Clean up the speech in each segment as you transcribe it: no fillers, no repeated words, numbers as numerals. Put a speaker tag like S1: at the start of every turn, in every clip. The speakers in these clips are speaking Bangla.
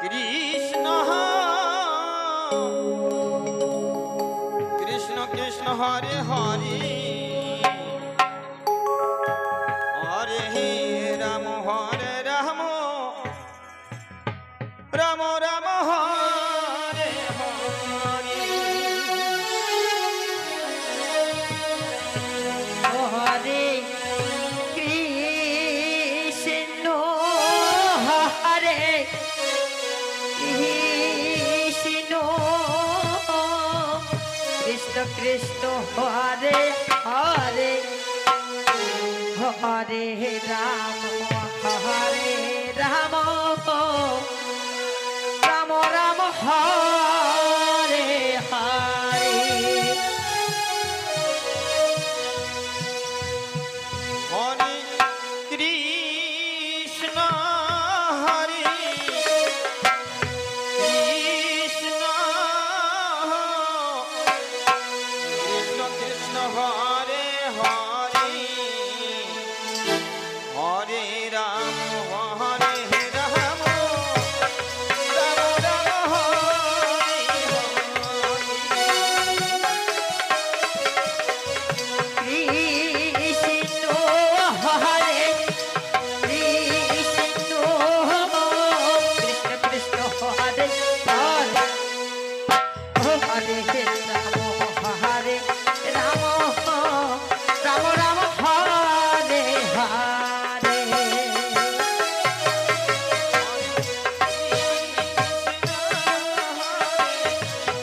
S1: কৃষ্ণ কৃষ্ণ কৃষ্ণ হরে হরে হরে রাম হরে রাম রাম রাম হরে হরে
S2: হরে কৃষ্ণ হরে কৃষ্ণ কৃষ্ণ কৃষ্ণ হরে হরে হরে রাম হরে রাম রাম রাম হরে হরে
S1: হরে কৃষ্ণ হরে কৃষ্ণ কৃষ্ণ কৃষ্ণ হরে হরে হরে রাম হরে রাম রাম রাম হরে
S2: কৃষ্ণ হরে কৃষ্ণ কৃষ্ণ কৃষ্ণ হরে হরে হরে রাম রাম রাম হরে হরে হরে কৃষ্ণ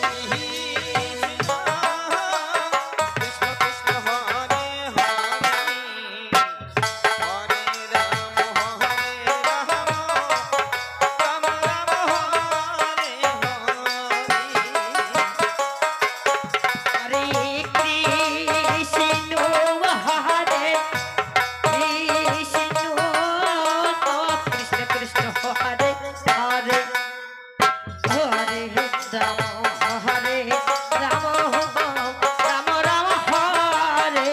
S2: হরে কৃষ্ণ কৃষ্ণ কৃষ্ণ হরে হরে হরে রাম হরে রাম রাম রাম হরে হরে হরে কৃষ্ণ হরে কৃষ্ণ কৃষ্ণ কৃষ্ণ হরে হরে হরে রাম হরে রাম রাম রাম হরে হরে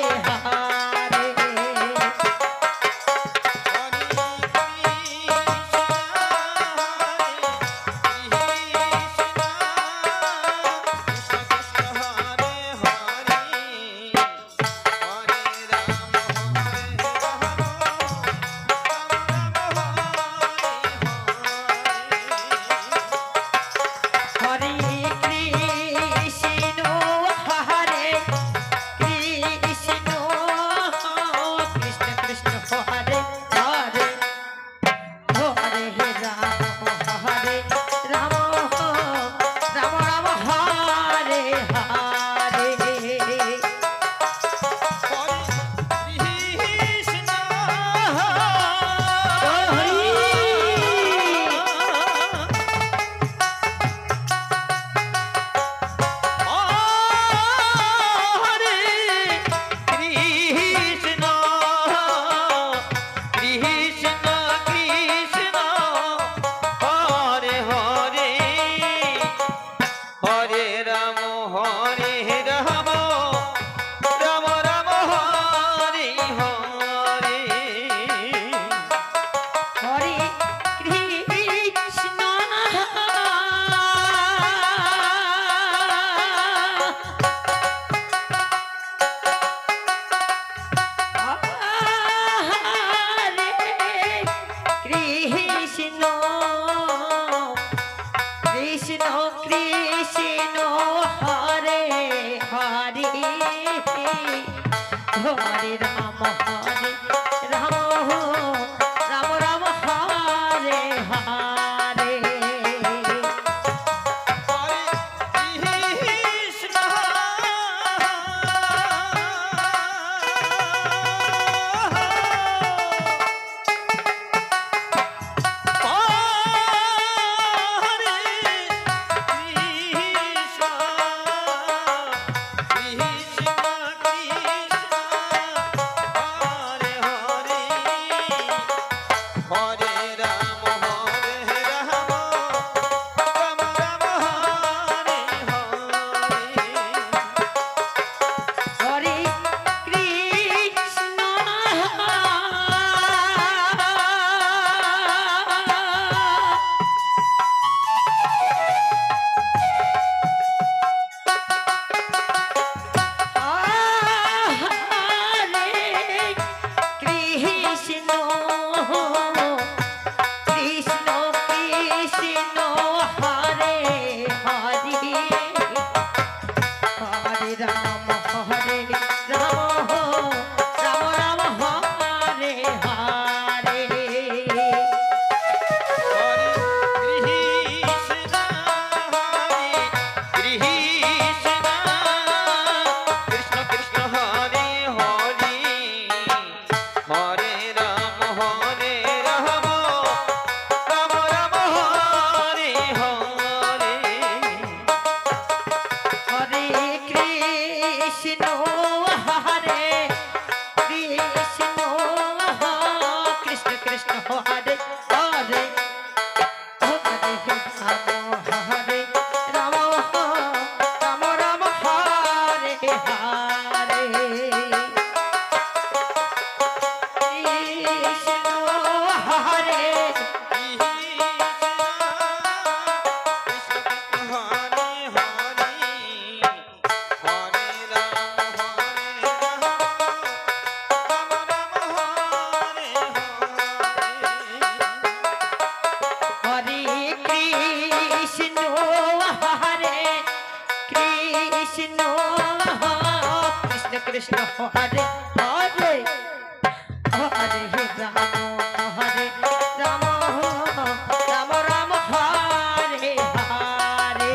S1: হরে রাম হরে রাম রাম রাম হরে হরে
S2: হরে কৃষ্ণ হরে কৃষ্ণ কৃষ্ণ কৃষ্ণ হরে হরে হরে রাম হরে রাম রাম রাম হরে হরে
S1: কৃষ্ণ হরে
S2: কৃষ্ণ হরে হরে হরে রাম হরে রাম রাম রাম হরে হরে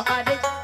S2: Hare